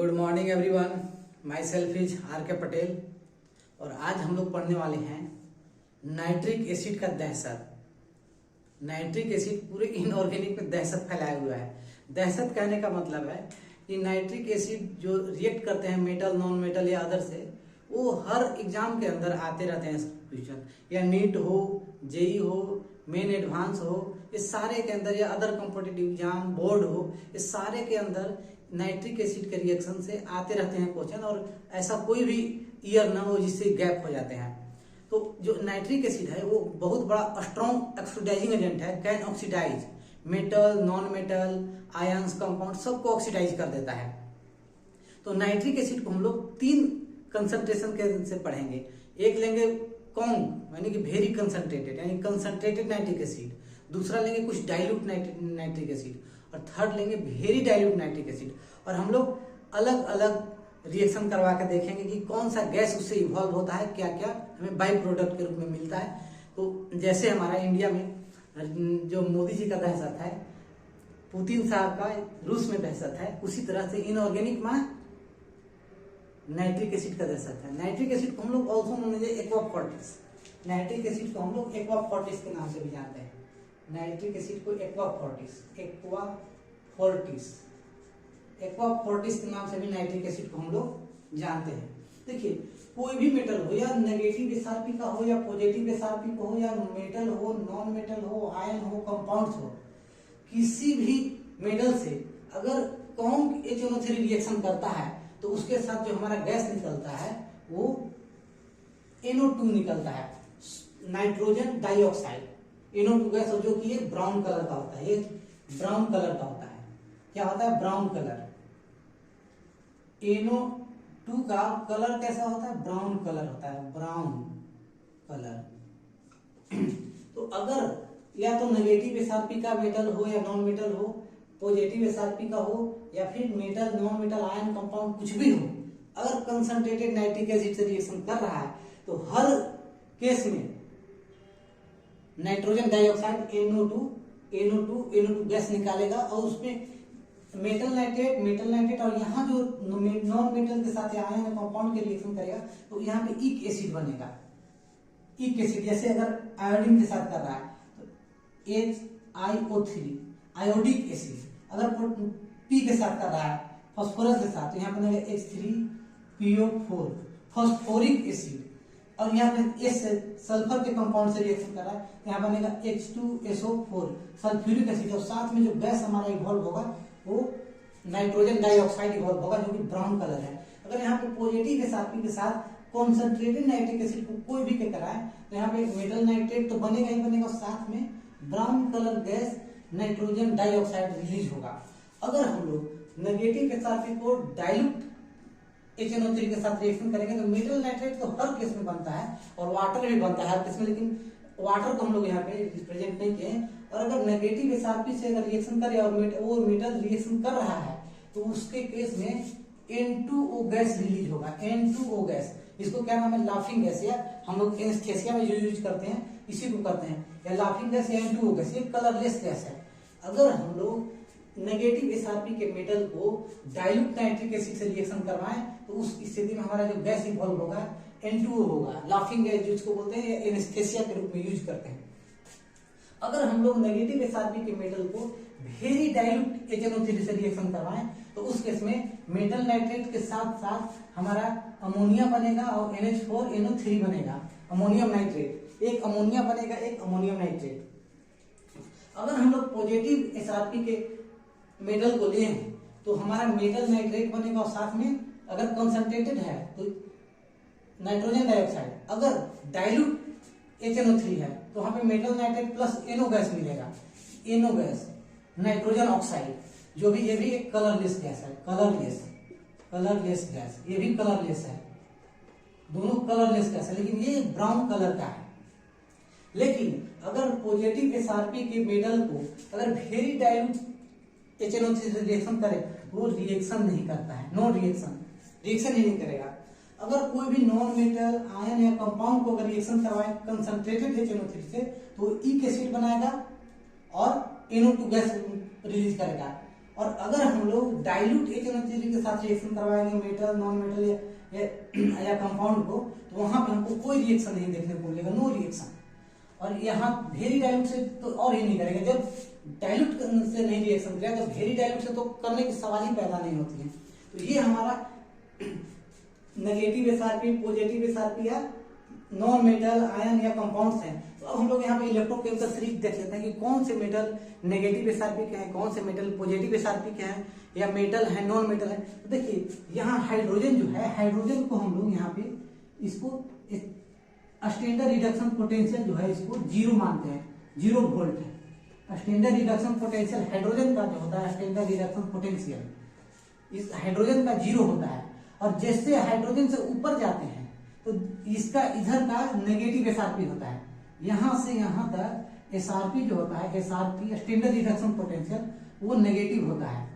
Good morning everyone, myself is R K Patel और आज हम लोग पढ़ने वाले हैं नाइट्रिक एसिड का दहशत। नाइट्रिक एसिड पूरे इनऑर्गेनिक पे दहशत फैलाया हुआ है। दहशत कहने का मतलब है कि नाइट्रिक एसिड जो रिएक्ट करते हैं मेटल, नॉन मेटल या अदर से, वो हर एग्जाम के अंदर आते रहते हैं क्वेश्चन, या नीट हो, जेई हो, मेन एडवांस हो, इस सारे के अंदर, या अदर कॉम्पिटिटिव एग्जाम, बोर्ड हो, इस सारे के अंदर नाइट्रिक एसिड के रिएक्शन से आते रहते हैं क्वेश्चन। और ऐसा कोई भी ईयर ना हो जिससे गैप हो जाते हैं। तो जो नाइट्रिक एसिड है वो बहुत बड़ा स्ट्रॉन्ग ऑक्सीडाइजिंग एजेंट है। Can oxidise metal, non metal, ions, compound सबको ऑक्सीडाइज कर देता है। तो नाइट्रिक एसिड को हम लोग 3 कंसंट्रेशन के से पढ़ेंगे। एक लेंगे कॉन्ग यानी कि वेरी कंसंट्रेटेड यानी कंसंट्रेटेड नाइट्रिक एसिड, दूसरा लेंगे कुछ डाइल्यूट नाइट्रिक एसिड, और थर्ड लेंगे वेरी डाइल्यूट नाइट्रिक एसिड। और हम लोग अलग अलग रिएक्शन करवा के देखेंगे कि कौन सा गैस उससे इवॉल्व होता है, क्या क्या हमें बाई प्रोडक्ट के रूप में मिलता है। तो जैसे हमारा इंडिया में जो मोदी जी का दहशत है, पुतिन साहब का रूस में दहशत है, उसी तरह से इनऑर्गेनिक में नाइट्रिक एसिड का दहशत है। नाइट्रिक एसिड को हम लोग also known as aqua fortis, nitric acid को हम लोग एक्वा फोर्टिस के नाम से भी जानते हैं। नाइट्रिक एसिड को एक्वा फोर्टिस के नाम से भी नाइट्रिक एसिड को हम लोग जानते हैं। देखिए, कोई भी मेटल हो, या नेगेटिव एसआरपी का हो या पॉजिटिव एसआरपी का हो, या मेटल हो, नॉन मेटल हो, आयन हो, कंपाउंड्स हो, किसी भी मेटल से अगर कॉन्क HNO3 रिएक्शन करता है तो उसके साथ जो हमारा गैस निकलता है वो NO2 निकलता है, नाइट्रोजन डाइऑक्साइड। NO2 गैस जो कि ये ब्राउन कलर का होता है, ये ब्राउन कलर का होता है। क्या होता है? Brown colour. NO2 का कलर कैसा होता है? ब्राउन कलर होता है, ब्राउन कलर। तो अगर या तो नेगेटिव एसआरपी का मेटल हो या नॉन मेटल हो, पॉजिटिव एसआरपी का हो, या फिर metal, non metal, ion, compound कुछ भी हो, अगर कंसंट्रेटेड नाइट्रिक एसिड से रिएक्शन कर रहा है तो हर केस में नाइट्रोजन डाइऑक्साइड NO2 गैस निकालेगा, और उसमें मेटल नाइट्रेट और यहाँ जो नॉन मेटल के साथ आयन कंपाउंड के रिएक्शन करेगा तो यहाँ पे इक एसिड बनेगा। इक एसिड जैसे अगर आयोडीन के साथ कर रहा है तो HiO3 आयोडिक एसिड, अगर P के साथ कर रहा है फास्फोरस के साथ तो यहाँ बनेगा H3PO4 फास्फोरिक एसिड, और यहाँ पे S सल्फर के कंपाउंड से रिएक्शन कर रहा है तो यहाँ बनेगा H2SO4 सल्फ्यूरिक एसिड, और साथ में जो गैस हमारा इवॉल्व होगा वो नाइट्रोजन डाइऑक्साइड इवॉल्व होगा जो कि ब्राउन कलर है। अगर यहाँ पे पॉजिटिव एसआरपी के साथ कॉन्सेंट्रेटेड नाइट्रिक एसिड को कोई भी कराए तो यहाँ पे मेटल नाइट्रेट तो बनेगा ही बनेगा, साथ में brown colour gas nitrogen dioxide release होगा। अगर हम लोग नेगेटिव एसआरपी को डाइल्यूट HNO3 के साथ रिएक्शन करेंगे तो मेटल नाइट्रेट तो हर केस में बनता है और वाटर भी बनता है हर केस में, लेकिन वाटर को हम लोग यहाँ पे रिप्रेजेंट नहीं किए। और अगर नेगेटिव एसआरपी से अगर रिएक्शन करे और वो मेटल रिएक्शन कर रहा है तो उसके केस में N2O गैस रिलीज होगा। N2O गैस, इसको क्या नाम है? लाफिंग गैस, या हम लोग एनेस्थेसिया में जो यूज करते हैं इसी को करते हैं, या लाफिंग गैस या N2O गैस। ये कलरलेस गैस है। अगर हम लोग नेगेटिव एसआरपी के मेटल को डाइल्यूट नाइट्रिक एसिड से रिएक्शन करवाएं तो उस स्थिति में हमारा जो गैस इवॉल्व होगा N2O होगा, लाफिंग गैस जिसको बोलते हैं, एनेस्थेसिया के रूप में यूज करते हैं। अगर हम लोग नेगेटिव एसआरपी के मेटल को वेरी डाइल्यूट HNO3 से रिएक्शन करवाएं तो उस केस में मेटल नाइट्रेट के साथ साथ हमारा अमोनिया बनेगा और NH4NO3 बनेगा, अमोनियम नाइट्रेट। एक अमोनिया बनेगा, एक अमोनियम नाइट्रेट। अगर हम लोग पॉजिटिव एसआरपी के मेटल को लें तो हमारा मेटल नाइट्रेट बनेगा, और साथ में अगर कंसंट्रेटेड है तो नाइट्रोजन डाइऑक्साइड, अगर डाइल्यूट HNO3 है तो वहां पे metal nitrate plus NO gas मिलेगा, NO गैस, नाइट्रोजन ऑक्साइड, जो भी ये भी एक कलरलेस गैस है, कलरलेस गैस, ये भी कलरलेस है, दोनों कलरलेस गैस है, लेकिन ये ब्राउन कलर का है। लेकिन अगर पॉजिटिव एसआरपी के मेटल को अगर वेरी डाइल्यूट HNO3 से रिएक्शन करे वो रिएक्शन नहीं करता है, नो रिएक्शन ही नहीं करेगा। अगर कोई भी नॉन मेटल, आयन या कंपाउंड को अगर रिएक्शन करवाए कंसंट्रेटेड HNO3 से तो इक एसिड बनाएगा और NO2 गैस रिलीज करेगा। और अगर हम लोग डाइल्यूट HNO3 के साथ रिएक्शन करवाएंगे मेटल नॉन मेटल या कंपाउंड को, तो वहां पे हमको कोई रिएक्शन नहीं देखने को मिलेगा, नो रिएक्शन। और यहाँ वेरी डाइल्यूट से तो और ही नहीं करेंगे, जब डाइल्यूट से नहीं रिएक्शन करेगा तो वेरी डाइल्यूट से तो करने की सवाल ही पैदा नहीं होती है। तो ये हमारा नेगेटिव एसआरपी, पॉजिटिव एसआरपी या नॉन मेटल आयन या कंपाउंड्स हैं। तो अब हम लोग यहाँ पे इलेक्ट्रोकेमिकल सीरीज देख लेते हैं कि कौन से मेटल नेगेटिव एसआरपी के हैं, कौन से मेटल पॉजिटिव एसआरपी के हैं, या मेटल है नॉन मेटल है। तो देखिए यहाँ हाइड्रोजन जो है, हाइड्रोजन को हम लोग यहाँ पे इसको स्टैंडर्ड रिडक्शन पोटेंशियल जो है इसको 0 मानते हैं, 0 वोल्ट है। स्टैंडर्ड रिडक्शन पोटेंशियल हाइड्रोजन का जो होता है, स्टैंडर्ड रिडक्शन पोटेंशियल इस हाइड्रोजन का 0 होता है। और जैसे हाइड्रोजन से ऊपर जाते हैं तो इसका इधर का नेगेटिव एसआरपी होता है। यहां से यहां तक एसआरपी जो होता है, एसआरपी स्टैंडर्ड रिडक्शन पोटेंशियल, वो नेगेटिव होता है,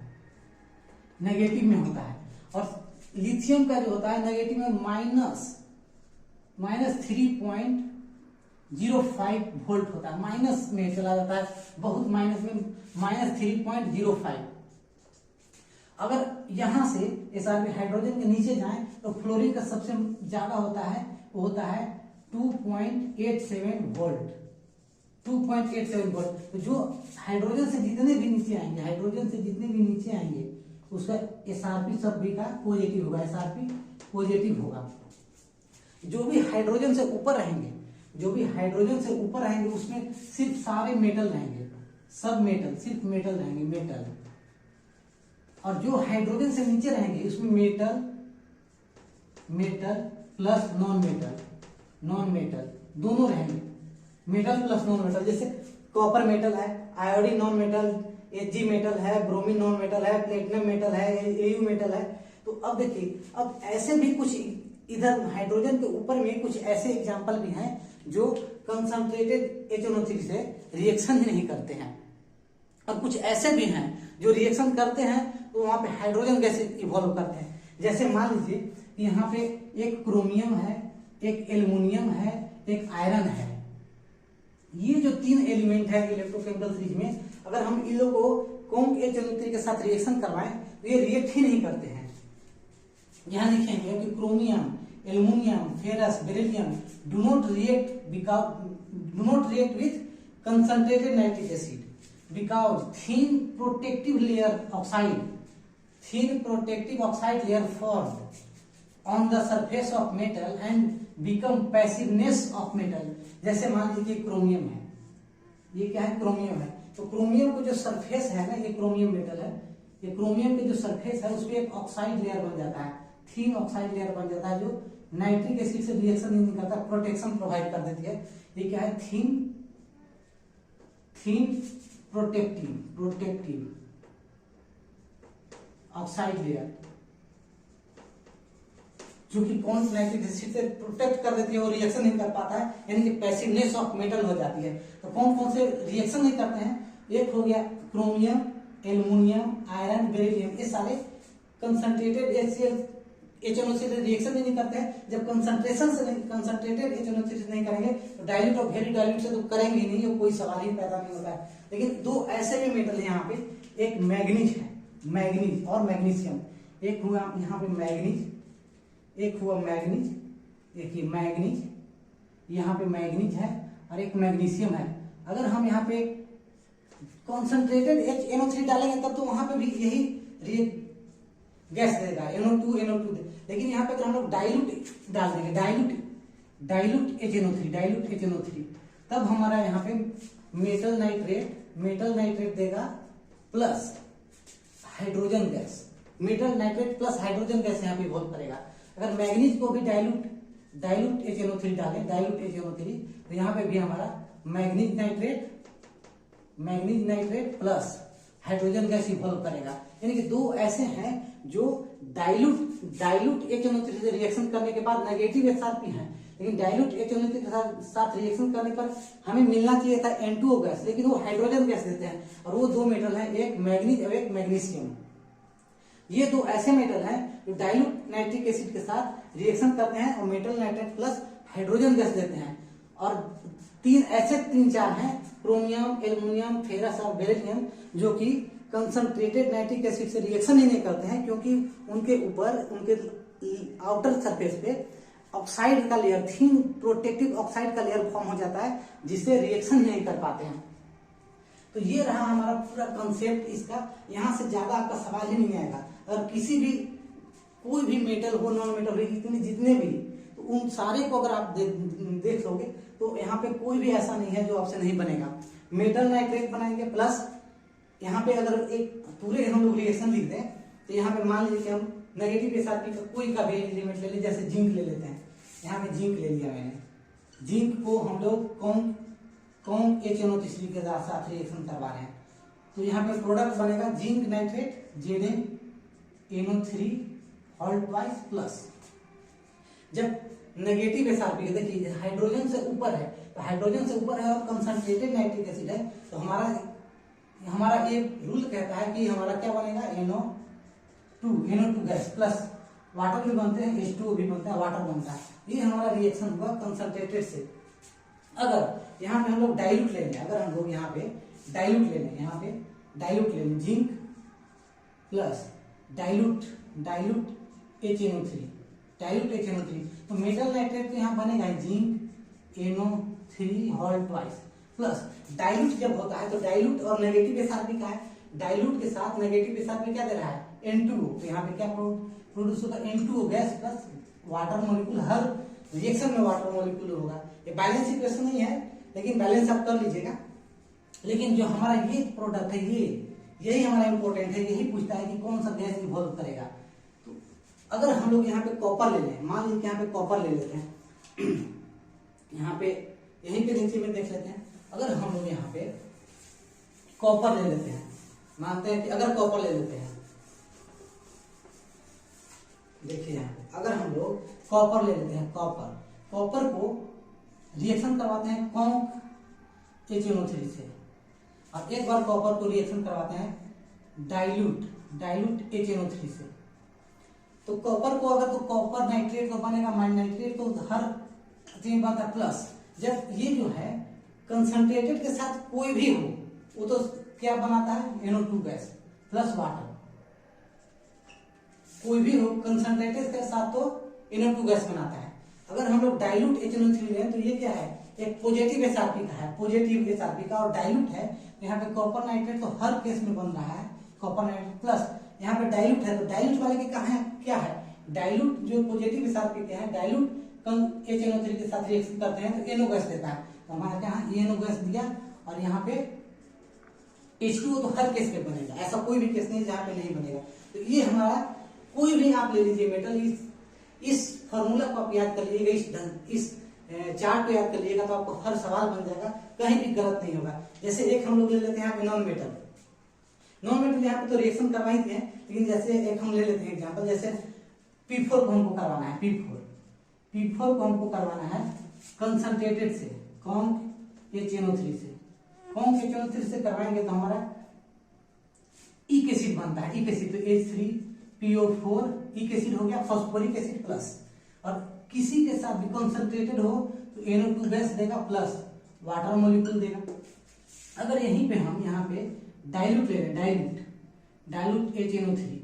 नेगेटिव में होता है। और लिथियम का जो होता है नेगेटिव में -3.05 वोल्ट होता है, माइनस में चला जाता है, बहुत माइनस में, -3.05। अगर यहां से एसआरपी हाइड्रोजन के नीचे जाए तो फ्लोरीन का सबसे ज्यादा होता है, वो होता है 2.87 वोल्ट, 2.87 वोल्ट। तो जो हाइड्रोजन से जितने भी नीचे आएंगे, हाइड्रोजन से जितने भी नीचे आएंगे उसका एसआरपी सब भी का पॉजिटिव होगा, एसआरपी पॉजिटिव होगा। जो भी हाइड्रोजन से ऊपर रहेंगे, जो भी हाइड्रोजन से ऊपर रहेंगे उसमें सिर्फ सारे मेटल रहेंगे, सब मेटल, सिर्फ मेटल रहेंगे, मेटल। और जो हाइड्रोजन से नीचे रहेंगे उसमें metal, metal plus non metal, non metal दोनों रहेंगे, मेटल प्लस नॉन मेटल। जैसे कॉपर मेटल है, iodine non metal, Ag metal है, ब्रोमीन नॉन मेटल है, प्लेटिनम मेटल है, Au मेटल है। तो अब देखिए, अब ऐसे भी कुछ इधर हाइड्रोजन के ऊपर में कुछ ऐसे एग्जाम्पल भी हैं जो कंसंट्रेटेड HNO3 से रिएक्शन ही नहीं करते हैं, और कुछ ऐसे भी हैं जो रिएक्शन करते हैं तो वहां पे हाइड्रोजन गैस इवॉल्व करते हैं। जैसे मान लीजिए यहाँ पे एक क्रोमियम है, एक एल्युमिनियम है, एक आयरन है। ये जो 3 एलिमेंट है इलेक्ट्रोकेमिकल सीरीज में, अगर हम इन लोगों को HNO3 के साथ रिएक्शन करवाएं तो ये रिएक्ट ही नहीं करते हैं। यहां लिखेंगे कि chromium, aluminium, ferrous, beryllium do not react with concentrated nitric acid because thin protective oxide layer formed on the surface of metal and become passiveness of metal। जैसे मान लीजिए क्रोमियम है, ये क्या है, क्रोमियम है। तो क्रोमियम को जो सरफेस है ना, ये क्रोमियम मेटल है, ये क्रोमियम के जो सरफेस है उसपे एक ऑक्साइड लेयर बन जाता है, थीन ऑक्साइड लेयर बन जाता है, जो नाइट्रिक एसिड से रिएक्शन नहीं करता, प्रोटेक्शन प्रोवाइड कर देती है। ये क्या है, थीन प्रोटेक्टिव ऑक्साइड लेयर, जो कि कौन नाइट्रिक एसिड से प्रोटेक्ट कर देती है और रिएक्शन नहीं कर पाता है, यानी कि पैसिवनेस ऑफ मेटल हो जाती है। तो कौन कौन से रिएक्शन नहीं करते हैं, एक हो गया क्रोमियम, एल्युमिनियम, आयरन, बेरिलियम, ये सारे कंसंट्रेटेड HNO3 से रिएक्शन नहीं करते हैं। जब कंसंट्रेटेड HNO3 से नहीं करेंगे तो डाइल्यूट और वेरी डाइल्यूट से तो करेंगे ही नहीं, कोई सवाल ही पैदा नहीं होता है। लेकिन 2 ऐसे भी मेटल है यहाँ पे, एक मैग्नीज है, मैग्नीज और मैग्नीशियम। एक हुआ यहाँ पे मैग्नीज, एक हुआ मैग्नीज, देखिए मैग्नीज, यहाँ पे मैग्नीज है और एक मैग्नीशियम है। अगर हम यहाँ पे कॉन्सेंट्रेटेड HNO3 डालेंगे तब तो वहां पे भी यही गैस देगा, NO2 दे। लेकिन यहाँ पे अगर हम लोग डाइल्यूट डाल देंगे, डाइल्यूट HNO3, तब हमारा यहाँ पे मेटल नाइट्रेट देगा plus hydrogen gas, metal nitrate plus hydrogen gas यहाँ पे इवॉल्व करेगा। अगर मैग्नीज को भी डाइल्यूट HNO3 डालें, डाइल्यूट HNO3, तो यहाँ पे भी हमारा manganese nitrate plus hydrogen gas evolve करेगा। यानी कि 2 ऐसे हैं जो डाइल्यूट HNO3 से रिएक्शन करने के बाद नेगेटिव एसआरपी है, लेकिन डाइल्यूट HNO3 के साथ रिएक्शन करने पर हमें मिलना चाहिए था N2O गैस, लेकिन वो हाइड्रोजन गैस देते हैं। और वो 2 मेटल हैं, एक मैग्नीज और एक मैग्नीशियम। ये 2 ऐसे मेटल हैं जो डाइल्यूट नाइट्रिक एसिड के साथ रिएक्शन करते हैं और metal nitrate plus hydrogen gas देते हैं। और 3 4 हैं, क्रोमियम, एल्युमिनियम, फेरस और बेरिलियम, जो कि कंसंट्रेटेड नाइट्रिक एसिड से रिएक्शन ही नहीं करते हैं, क्योंकि उनके ऊपर, उनके आउटर सरफेस पे ऑक्साइड का लेयर, थिन प्रोटेक्टिव ऑक्साइड का लेयर फॉर्म हो जाता है, जिससे रिएक्शन ही नहीं कर पाते हैं। तो ये रहा हमारा पूरा कंसेप्ट इसका। यहाँ से ज्यादा आपका सवाल ही नहीं आएगा। अगर किसी भी कोई भी मेटल हो, नॉन मेटल हो, इतने जितने भी, तो उन सारे को अगर आप देख लोगे तो यहाँ पे कोई भी ऐसा नहीं है जो आपसे नहीं बनेगा। मेटल नाइट्रेट बनाएंगे, प्लस यहाँ पे अगर एक पूरे हम लोग रिएक्शन लिखते हैं तो यहाँ पे मान लीजिए कि हम नेगेटिव एसआरपी का कोई का भी एलिमेंट ले लें, जैसे जिंक ले लेते हैं। यहाँ पे जिंक ले लिया मैंने। जिंक को हम लोग कौन HNO3 के साथ रिएक्शन करवा रहे हैं, तो यहाँ पे प्रोडक्ट बनेगा zinc nitrate ZnNO3 all twice plus. जब नेगेटिव एसआरपी, देखिए हाइड्रोजन से ऊपर है, तो हाइड्रोजन से ऊपर है और कंसंट्रेटेड नाइट्रिक एसिड है, तो हमारा ये रूल कहता है कि हमारा क्या बनेगा, NO2 गैस प्लस वाटर भी बनते हैं, H2O भी बनता है, वाटर बनता है। ये हमारा रिएक्शन हुआ कंसंट्रेटेड से। अगर यहाँ पे हम लोग डाइल्यूट ले लें, अगर हम लोग यहाँ पे डाइल्यूट ले लें, यहाँ पे डाइल्यूट ले लें, जिंक प्लस डाइल्यूट HNO3, तो मेटल नाइट्रेट तो यहाँ बनेगा zinc NO3 whole twice plus. Dilute जब होता है तो डाइल्यूट और नेगेटिव एसआरपी का है, डाइल्यूट के साथ नेगेटिव एसआरपी क्या दे रहा है, N2O, तो यहाँ पे क्या प्रोड्यूस होगा, N2O gas plus water molecule. हर रिएक्शन में वाटर मॉलिक्यूल होगा। ये बैलेंस इक्वेशन नहीं है, लेकिन बैलेंस आप कर लीजिएगा। लेकिन जो हमारा ये प्रोडक्ट है, यही हमारा इंपॉर्टेंट है, यही पूछता है कि कौन सा गैस इवॉल्व करेगा। तो अगर हम लोग यहाँ पे कॉपर ले लें, मान लीजिए यहाँ पे कॉपर ले लेते हैं, यहाँ पे यहीं पे नीचे में देख लेते हैं। अगर हम लोग यहाँ पे कॉपर ले लेते हैं, मानते हैं कि अगर कॉपर ले लेते हैं, देखिए यहाँ पे अगर हम लोग कॉपर ले लेते हैं, कॉपर को रिएक्शन करवाते हैं कॉन्क HNO3 से, और एक बार कॉपर को रिएक्शन करवाते हैं डाइल्यूट HNO3 से। तो कॉपर को अगर, तो कॉपर नाइट्रेट तो बनेगा, नाइट्रेट तो हर चीज बनता है प्लस। जब ये जो है कंसंट्रेटेड के साथ कोई भी हो, वो तो क्या बनाता है, NO2 गैस प्लस वाटर। कोई भी हो कंसंट्रेटेड के साथ तो NO2 गैस बनाता है। अगर हम लोग डाइल्यूट HNO3 लें तो ये क्या है, एक पॉजिटिव एसआरपी का है, पॉजिटिव एसआरपी का, और डाइल्यूट है। यहाँ पे कॉपर नाइट्रेट तो हर केस में बन रहा है, कॉपर नाइट्रेट प्लस यहाँ पे डाइल्यूट है, तो डाइल्यूट वाले के कहा है, क्या है, डाइल्यूट जो पॉजिटिव एसआरपी के है, डाइल्यूट HNO3 के साथ रिएक्शन करते हैं तो NO गैस देता है। तो हमारा क्या है, NO गैस दिया, और यहाँ पे H2O तो हर केस पे बनेगा, ऐसा कोई भी केस नहीं जहाँ पे नहीं बनेगा। तो ये हमारा कोई भी आप ले लीजिए मेटल, इस फॉर्मूला को आप याद कर लीजिएगा, इस चार्ट को याद कर लीजिएगा, तो आपको हर सवाल बन जाएगा, कहीं भी गलत नहीं होगा। जैसे एक हम लोग ले लेते हैं यहाँ पे नॉन मेटल यहाँ पे तो रिएक्शन करवाई थे, लेकिन जैसे एक हम ले लेते हैं एग्जाम्पल, जैसे P4 को हमको करवाना है, P4 को हमको करवाना है कंसंट्रेटेड से, कॉन्क HNO3 से। कॉन्क HNO3 से करवाएंगे तो हमारा इक एसिड बनता है, इक एसिड, तो H3PO4 इक एसिड हो गया, फॉस्फोरिक एसिड प्लस। और किसी के साथ भी कंसंट्रेटेड हो तो NO2 गैस देगा प्लस वाटर मॉलिक्यूल देगा। अगर यहीं पे हम यहाँ पे डाइल्यूट ले लें, डाइल्यूट HNO3,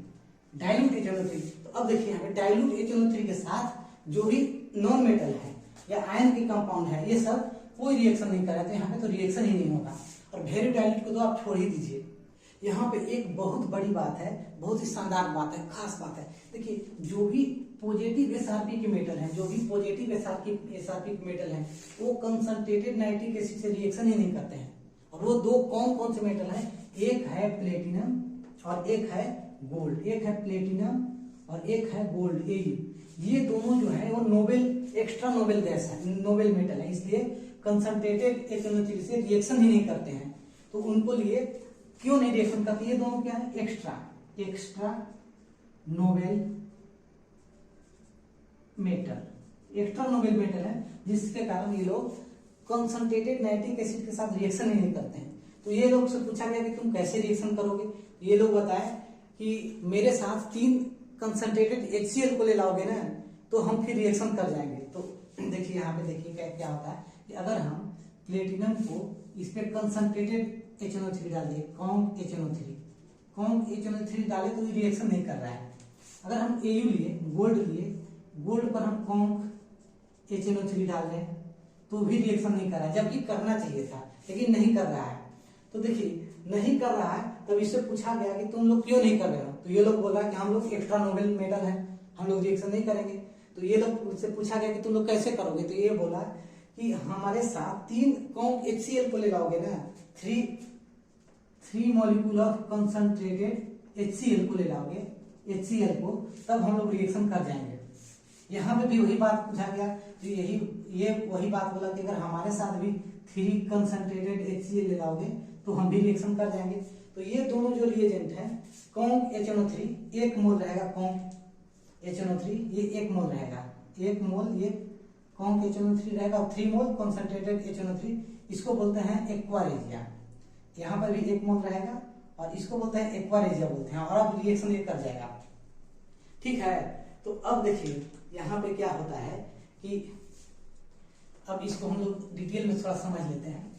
तो अब देखिए यहाँ पे डाइल्यूट HNO3 के साथ जो भी नॉन मेटल है या आयन के कंपाउंड है, ये सब कोई रिएक्शन नहीं कर रहे, तो यहाँ पे तो रिएक्शन ही नहीं होगा। और वेरी डाइल्यूट को तो आप छोड़ ही दीजिए। यहाँ पे एक बहुत बड़ी बात है, बहुत ही शानदार बात है, खास बात है। देखिए जो भी पॉजिटिव एसआरपी के मेटल हैं, जो भी पॉजिटिव एसआरपी के मेटल हैं, वो कंसंट्रेटेड नाइट्रिक एसिड से रिएक्शन ही नहीं करते हैं। और वो दो कौन से मेटल हैं, एक है प्लेटिनम और एक है गोल्ड, एक है प्लेटिनम और एक है गोल्ड। ये दोनों जो है वो नोबेल, एक्स्ट्रा नोबेल गैस है, नोबेल मेटल है, इसलिए कंसंट्रेटेड HNO3 से रिएक्शन ही नहीं करते हैं। तो उनको लिए क्यों नहीं रिएक्शन करते, ये दोनों क्या है, एक्स्ट्रा नोबेल मेटल है, जिसके कारण ये लोग कंसंट्रेटेड नाइट्रिक एसिड के साथ रिएक्शन ही नहीं करते हैं। तो ये लोग से पूछा गया कि तुम कैसे रिएक्शन करोगे, ये लोग बताए कि मेरे साथ 3 कंसंट्रेटेड HCl को ले लाओगे ना, तो हम फिर रिएक्शन कर जाएंगे। तो देखिए यहाँ पे देखिए क्या होता है कि अगर हम प्लेटिनम को इस पे कंसंट्रेटेड HNO3 डाल दिए, कॉन्क HNO3, कॉन्क HNO3 डाले तो ये रिएक्शन नहीं कर रहा है। अगर हम AU लिए, गोल्ड पर हम कॉन्क HNO3 डाल रहे हैं तो भी रिएक्शन नहीं कर रहा है, जबकि करना चाहिए था, लेकिन नहीं कर रहा है। तो देखिए नहीं कर रहा है, तब इससे पूछा गया कि तुम लोग क्यों नहीं कर रहे हो, तो ये लोग बोला कि हम लोग एक्स्ट्रा नोबल मेटल है, हम लोग रिएक्शन नहीं करेंगे। तो ये लोग से पूछा गया कि तुम लोग कैसे करोगे, तो ये बोला कि हमारे साथ 3 कॉन्क HCl को ले लाओगे ना, 3 मॉलिक्यूल ऑफ कंसंट्रेटेड HCl को ले लाओगे, HCl को, तब हम लोग रिएक्शन कर जाएंगे। यहाँ पे भी वही बात पूछा गया, तो ये वही बात बोला कि अगर हमारे साथ भी 3 कंसंट्रेटेड HCl ले लाओगे तो हम भी रिएक्शन कर जाएंगे। तो ये दोनों जो रिएजेंट है, कॉन्क HNO3 1 मोल रहेगा, कॉन्क HNO3 ये 1 मोल रहेगा, 1 मोल ये कॉन्क HNO3 रहेगा, और 3 मोल कंसंट्रेटेड HNO3, इसको बोलते हैं एक्वा रेजिया। यहाँ पर भी 1 मोल रहेगा और इसको बोलते हैं एक्वा रेजिया बोलते हैं, और अब रिएक्शन ये कर जाएगा। ठीक है, तो अब देखिए यहाँ पे क्या होता है कि अब इसको हम लोग डिटेल में थोड़ा समझ लेते हैं।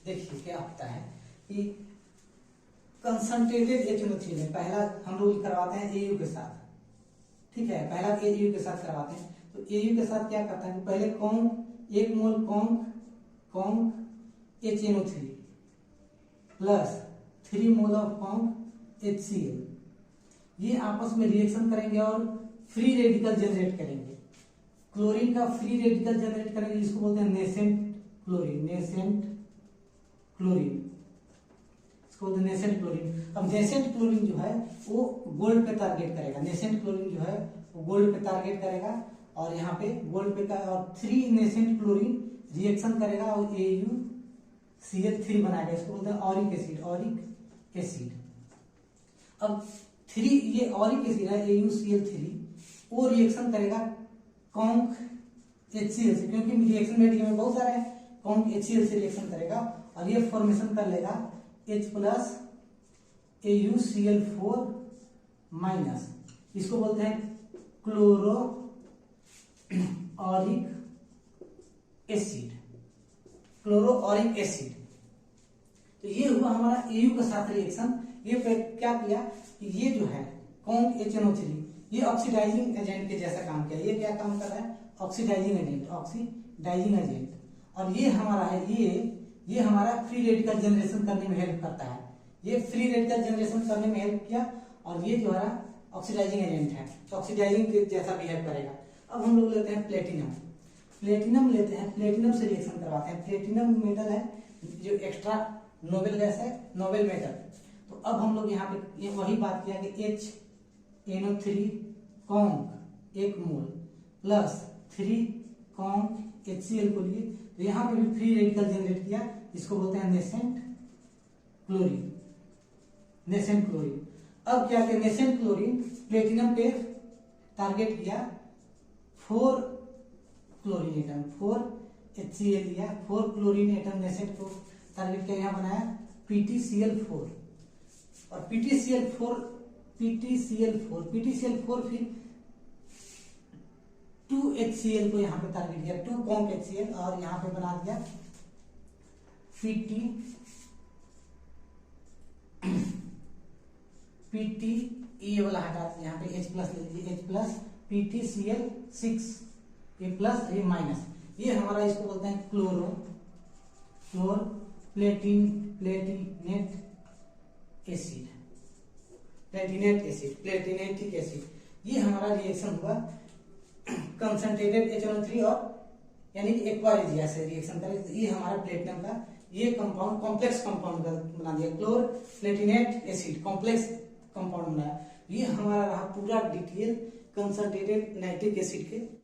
देखिए क्या होता है कि कंसंट्रेटेड HNO3 में पहला हम लोग करवाते हैं AU के साथ, ठीक है, पहला AU के साथ करवाते हैं। तो AU के साथ क्या करता है, पहले conc 1 mole conc HNO3 plus 3 mole of conc HCl, ये आपस में रिएक्शन करेंगे और फ्री रेडिकल जनरेट करेंगे। क्लोरीन का फ्री रेडिकल जनरेट करेंगे, जिसको बोलते हैं नेसेंट क्लोरीन, इसको बोलते हैं नेसेंट क्लोरीन। अब नेसेंट क्लोरीन जो है वो गोल्ड पे टारगेट करेगा, नेसेंट क्लोरीन जो है वो गोल्ड पे टारगेट करेगा, और यहाँ पे गोल्ड पे का, और 3 नेसेंट क्लोरीन रिएक्शन करेगा और AuCl3 बनाएगा, इसको बोलते हैं ऑरिक एसिड। अब 3 ये ऑरिक एसिड है AuCl3, वो रिएक्शन करेगा कॉन्क HCl से, क्योंकि रिएक्शन में बहुत सारे हैं, कॉन्क HCl से रिएक्शन करेगा और ये फॉर्मेशन कर लेगा H प्लस AuCl4 माइनस, इसको बोलते हैं क्लोरो ऑरिक एसिड। तो ये हुआ हमारा AU के साथ रिएक्शन। ये क्या किया कि ये जो है कॉन्क HNO3 ये ऑक्सीडाइजिंग एजेंट के जैसा काम किया। ये क्या काम कर रहा है, ऑक्सीडाइजिंग एजेंट। और ये हमारा है, ये हमारा फ्री रेडिकल जनरेशन करने में हेल्प करता है। ये फ्री रेडिकल जनरेशन करने में हेल्प किया, और ये जो हमारा ऑक्सीडाइजिंग एजेंट है, तो ऑक्सीडाइजिंग के जैसा बिहेव करेगा। अब हम लोग लेते हैं प्लेटिनम लेते हैं, प्लेटिनम से रिएक्शन करवाते हैं। प्लेटिनम मेटल है जो एक्स्ट्रा नोबेल गैस है, नोबेल मेटल। तो अब हम लोग यहाँ पे ये वही बात किया कि HNO3 कॉन्क 1 मोल प्लस 3 कॉन्क HCl को लिए, तो यहाँ पे भी फ्री रेडिकल जनरेट किया, इसको बोलते हैं नेसेंट क्लोरीन। अब क्या किया, नेसेंट क्लोरीन प्लेटिनम पे टारगेट किया 4 क्लोरीन एटम, 4 HCl लिया, 4 क्लोरीन एटम नेसेंट को टारगेट किया, यहाँ बनाया PTCl4, और PTCl4 फिर 2 HCl को यहाँ पे टारगेट किया, 2 कॉन्क HCl, और यहाँ पे बना दिया PT ये वाला हटा, यहाँ पे H प्लस ले लीजिए, H प्लस PTCl6 ये प्लस ये माइनस, ये हमारा इसको बोलते हैं प्लेटिनेटिक एसिड। ये हमारा रिएक्शन हुआ कंसंट्रेटेड HNO3 और यानी कि एक्वा रेजिया से रिएक्शन करे, ये हमारा प्लेटिनम का ये कंपाउंड कॉम्प्लेक्स कंपाउंड बना दिया, क्लोर प्लेटिनेट एसिड कॉम्प्लेक्स कंपाउंड बनाया। ये हमारा रहा पूरा डिटेल कंसंट्रेटेड नाइट्रिक एसिड के